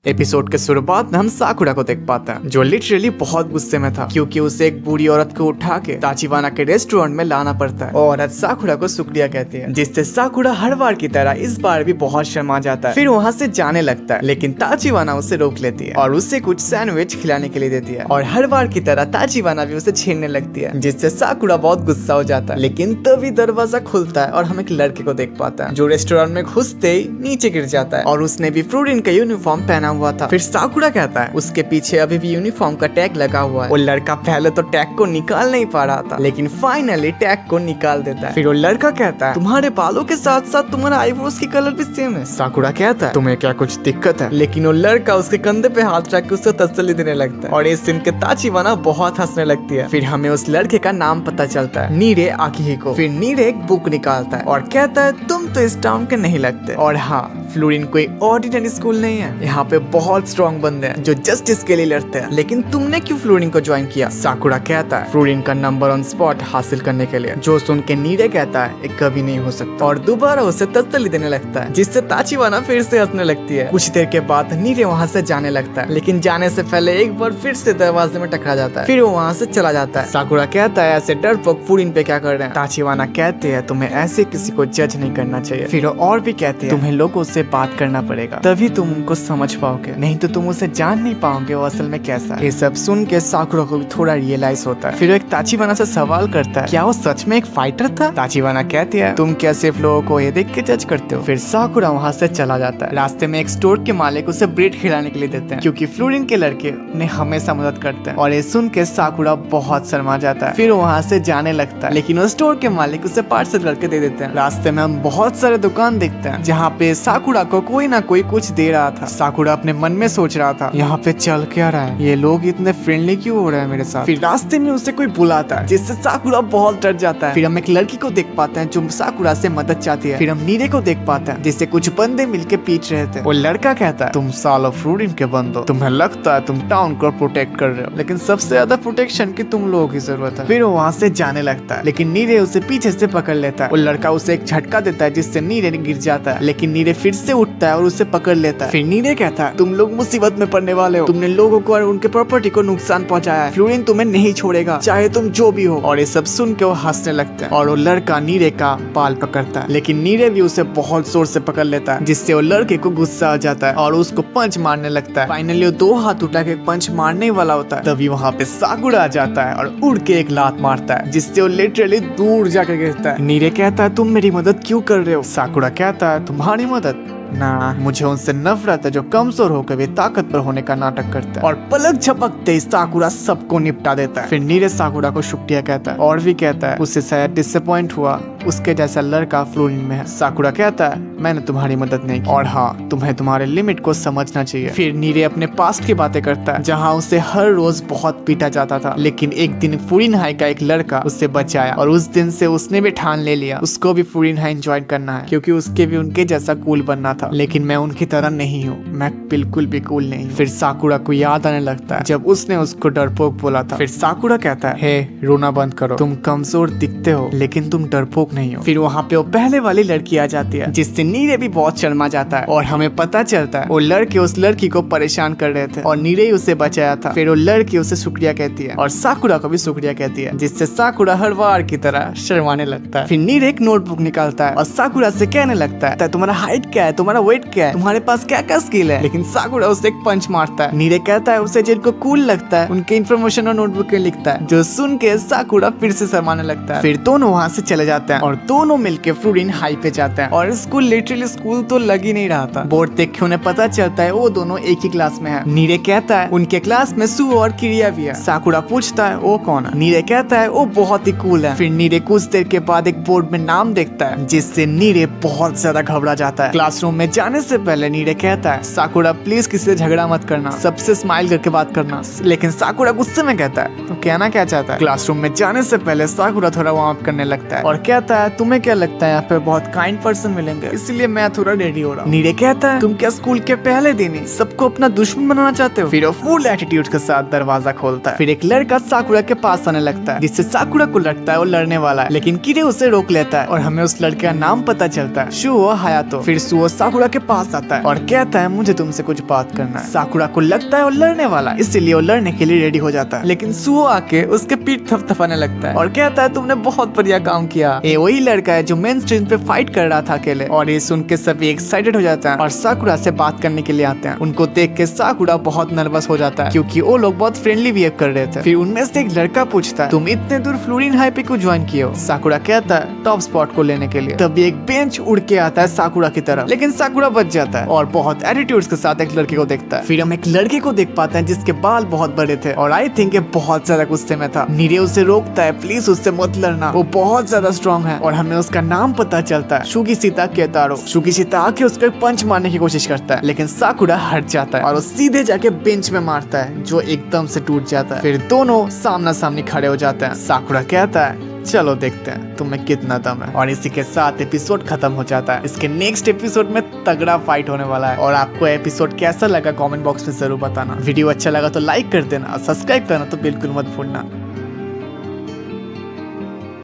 Episode के शुरुआत में हम साकुरा को देख पाते हैं जो लिटरली बहुत गुस्से में था क्योंकि उसे एक बुरी औरत को उठा के ताचिबाना के रेस्टोरेंट में लाना पड़ता है। औरत साकुरा को शुक्रिया कहती है जिससे साकुरा हर बार की तरह इस बार भी बहुत शर्मा जाता है। फिर वहाँ से जाने लगता है लेकिन ताचिबाना उसे रोक लेती है और उससे कुछ सैंडविच खिलाने के लिए देती है और हर बार की तरह ताचिबाना भी उसे छीनने लगती है जिससे साकुरा बहुत गुस्सा हो जाता है। लेकिन तभी दरवाजा खुलता है और हम एक लड़के को देख पाते हैं जो रेस्टोरेंट में घुसते ही नीचे गिर जाता है और उसने भी फ्लोरिन का यूनिफॉर्म पहना हुआ था। फिर साकुरा कहता है उसके पीछे अभी भी यूनिफॉर्म का टैग लगा हुआ है। वो लड़का पहले तो टैग को निकाल नहीं पा रहा था लेकिन फाइनली टैग को निकाल देता है। फिर वो लड़का कहता है तुम्हारे बालों के साथ साथ तुम्हारा आईब्रोज की कलर भी सेम है। साकुरा कहता है तुम्हें क्या कुछ दिक्कत है, लेकिन वो लड़का उसके कंधे पे हाथ रख के उससे तसल्ली देने लगता है और इस सीन के ताचिबाना बहुत हंसने लगती है। फिर हमें उस लड़के का नाम पता चलता है, नीरे आकिहिको। फिर नीरे एक बुक निकालता है और कहता है तुम तो इस टाउन के नहीं लगते। और हाँ, फ्लोरिन कोई ऑर्डिनरी स्कूल नहीं है, यहाँ पे बहुत स्ट्रॉन्ग बंदे हैं जो जस्टिस के लिए लड़ते हैं। लेकिन तुमने क्यों फ्लोरिन को ज्वाइन किया? साकुरा कहता है फ्लोरिन का नंबर ऑन स्पॉट हासिल करने के लिए। जो सुन के नीरे कहता है ये कभी नहीं हो सकता और दोबारा उसे तसल्ली देने लगता है जिससे ताचिबाना फिर से हंसने लगती है। कुछ देर के बाद नीरे वहाँ से जाने लगता है लेकिन जाने से पहले एक बार फिर से दरवाजे में टकरा जाता है। फिर वो वहाँ से चला जाता है। साकुरा कहता है ऐसे डरपोक फ्लोरिन पे क्या कर रहे हैं? ताचिबाना कहते हैं तुम्हें ऐसे किसी को जज नहीं करना चाहिए। फिर और भी कहते हैं तुम्हें लोगों से बात करना पड़ेगा तभी तुम उनको समझ पाओगे, नहीं तो तुम उसे जान नहीं पाओगे वो असल में कैसा है। ये सब सुन के साकुरा को भी थोड़ा रियलाइज होता है। फिर वो एक ताचिबाना से सवाल करता है क्या वो सच में एक फाइटर था? ताचिबाना कहती है तुम क्या सिर्फ लोगों को ये देख के जज करते हो? फिर साकुरा वहाँ से चला जाता है। रास्ते में एक स्टोर के मालिक उसे ब्रेड खिलाने के लिए देते हैं क्योंकि फ्लोरिन के लड़के उन्हें हमेशा मदद करते हैं और ये सुन के साकुरा बहुत शर्मा जाता है। फिर वहाँ से जाने लगता है लेकिन वो स्टोर के मालिक उसे पार्सल करके दे देते हैं। रास्ते में हम बहुत सारे दुकान देखते हैं जहाँ पे साकुरा को कोई ना कोई कुछ दे रहा था। साकुरा अपने मन में सोच रहा था यहाँ पे चल क्या रहा है, ये लोग इतने फ्रेंडली क्यों हो रहे हैं मेरे साथ। फिर रास्ते में उसे कोई बुलाता है जिससे साकुरा बहुत डर जाता है। फिर हम एक लड़की को देख पाते हैं जो साकुरा से मदद चाहती है। फिर हम नीरे को देख पाते हैं जिससे कुछ बंदे मिलके पीट रहे थे। वो लड़का कहता है तुम सालो फ्लोरिन के बंदो, तुम्हें लगता है तुम टाउन को प्रोटेक्ट कर रहे हो लेकिन सबसे ज्यादा प्रोटेक्शन की तुम लोगों की जरूरत है। फिर वो वहाँ से जाने लगता है लेकिन नीरे उसे पीछे से पकड़ लेता है। वो लड़का उसे एक झटका देता है जिससे नीरे गिर जाता है लेकिन नीरे फिर से उठता है और उसे पकड़ लेता है। फिर नीरे कहता है तुम लोग मुसीबत में पड़ने वाले हो, तुमने लोगों को और उनके प्रॉपर्टी को नुकसान पहुंचाया है, फ्लोरिन तुम्हें नहीं छोड़ेगा चाहे तुम जो भी हो। और ये सब सुन के वो हंसने लगता है और वो लड़का नीरे का बाल पकड़ता है लेकिन नीरे भी उसे बहुत जोर से पकड़ लेता है जिससे वो लड़के को गुस्सा आ जाता है और उसको पंच मारने लगता है। फाइनली वो दो हाथ उठा के पंच मारने वाला होता है तभी वहाँ पे साकुरा आ जाता है और उड़ के एक लात मारता है जिससे वो लिटरली दूर जाकर गिरता है। नीरे कहता है तुम मेरी मदद क्यों कर रहे हो? साकुरा कहता है तुम्हारी मदद ना, मुझे उनसे नफरत है जो कमजोर होकर भी ताकतवर होने का नाटक करता है। और पलक झपकते ही साकुरा सबको निपटा देता है। फिर नीरे साकुरा को शुक्रिया कहता है और भी कहता है उससे शायद डिसअपॉइंट हुआ उसके जैसा लड़का फ्लोरिन में है। साकुरा कहता है मैंने तुम्हारी मदद नहीं की और हाँ, तुम्हें तुम्हारे लिमिट को समझना चाहिए। फिर नीरे अपने पास्ट की बातें करता है जहाँ उसे हर रोज बहुत पीटा जाता था लेकिन एक दिन फ्लोरिन हाई का एक लड़का उससे बचाया और उस दिन से उसने भी ठान ले लिया उसको भी फ्लोरिन हाई ज्वाइन करना है क्योंकि उसके भी उनके जैसा कूल बनना था। लेकिन मैं उनकी तरह नहीं हूँ, मैं बिल्कुल भी कूल नहीं। फिर साकुरा को याद आने लगता है जब उसने उसको डरपोक बोला था। फिर साकुरा कहता है हे रोना बंद करो, तुम कमजोर दिखते हो लेकिन तुम डरपोक नहीं हो। फिर वहाँ पे वो पहले वाली लड़की आ जाती है जिससे नीरे भी बहुत शर्मा जाता है और हमें पता चलता है वो लड़के उस लड़की को परेशान कर रहे थे और नीरे ही उसे बचाया था। फिर वो लड़की उसे शुक्रिया कहती है और साकुरा को भी शुक्रिया कहती है जिससे साकुरा हर बार की तरह शर्माने लगता है। फिर नीरे एक नोटबुक निकालता है और साकुरा से कहने लगता है तुम्हारा हाइट क्या है, तुम्हारा वेट क्या है, तुम्हारे पास क्या क्या स्किल है। लेकिन साकुरा उसे एक पंच मारता है। नीरे कहता है उसे जिनको कूल लगता है उनके इन्फॉर्मेशन और नोटबुक में लिखता है जो सुन के साकुरा फिर से शर्माने लगता है। फिर दोनों वहाँ से चले जाते हैं और दोनों मिलके फ्लोरिन हाई पे जाते हैं और स्कूल लिटरली स्कूल तो लग ही नहीं रहा था। बोर्ड देख के उन्हें पता चलता है वो दोनों एक ही क्लास में है। नीरे कहता है उनके क्लास में सू और किरिया भी है। साकुरा पूछता है वो कौन है? नीरे कहता है वो बहुत ही कूल है। फिर नीरे कुछ देर के बाद एक बोर्ड में नाम देखता है जिससे नीरे बहुत ज्यादा घबरा जाता है। क्लासरूम में जाने से पहले नीरे कहता है साकुरा प्लीज किसी से झगड़ा मत करना, सबसे स्माइल करके बात करना। लेकिन साकुरा गुस्से में कहता है तो कहना क्या चाहता है? क्लासरूम में जाने से पहले साकुरा थोड़ा वार्म अप करने लगता है और कहता है तुम्हें क्या लगता है यहाँ पे बहुत काइंड पर्सन मिलेंगे इसलिए मैं थोड़ा रेडी हो रहा हूँ। नीरे कहता है तुम क्या स्कूल के पहले दिन ही सबको अपना दुश्मन बनाना चाहते हो? फिर वो फुल एटीट्यूड के साथ दरवाजा खोलता है। फिर एक लड़का साकुरा के पास आने लगता है जिससे साकुरा को लगता है वो लड़ने वाला है लेकिन किरे उसे रोक लेता है और हमें उस लड़के का नाम पता चलता है शुओ हायातो। फिर शुओ साकुरा के पास आता है और कहता है मुझे तुमसे कुछ बात करना है। साकुरा को लगता है वो लड़ने वाला है, इसलिए वो लड़ने के लिए रेडी हो जाता है, लेकिन सुओ आके उसके पीठ थपथपाने लगता है और कहता है तुमने बहुत बढ़िया काम किया। ये वही लड़का है जो मेन स्ट्रीम पे फाइट कर रहा था अकेले। और ये सुन के सभी एक्साइटेड हो जाते हैं और साकुरा से बात करने के लिए आते हैं। उनको देख के साकुरा बहुत नर्वस हो जाता है क्योंकि वो लोग बहुत फ्रेंडली बिहेव कर रहे थे। फिर उनमें से एक लड़का पूछता है तुम इतने दूर फ्लोरीन हाई पे क्यों ज्वाइन किए हो? साकुरा कहता है टॉप स्पॉट को लेने के लिए। तभी एक बेंच उड़ के आता है साकुरा की तरफ, लेकिन साकुरा बच जाता है और बहुत एटीट्यूड्स के साथ एक लड़के को देखता है। फिर हम एक लड़के को देख पाते हैं जिसके बाल बहुत बड़े थे और आई थिंक ये बहुत ज्यादा गुस्से में था। नीरे उसे रोकता है प्लीज उससे मत लड़ना, वो बहुत ज्यादा स्ट्रॉन्ग है। और हमें उसका नाम पता चलता है शुगिशिता केतारो। शुगिशिता आके उसको एक पंच मारने की कोशिश करता है, लेकिन साकुरा हट जाता है और वो सीधे जाके बेंच में मारता है जो एकदम से टूट जाता है। फिर दोनों सामना सामनी खड़े हो जाते हैं। साकुरा कहता है चलो देखते हैं तुम्हें कितना दम है। और इसी के साथ एपिसोड खत्म हो जाता है। इसके नेक्स्ट एपिसोड में तगड़ा फाइट होने वाला है। और आपको एपिसोड कैसा लगा कमेंट बॉक्स में जरूर बताना। वीडियो अच्छा लगा तो लाइक कर देना, सब्सक्राइब करना तो बिल्कुल मत भूलना।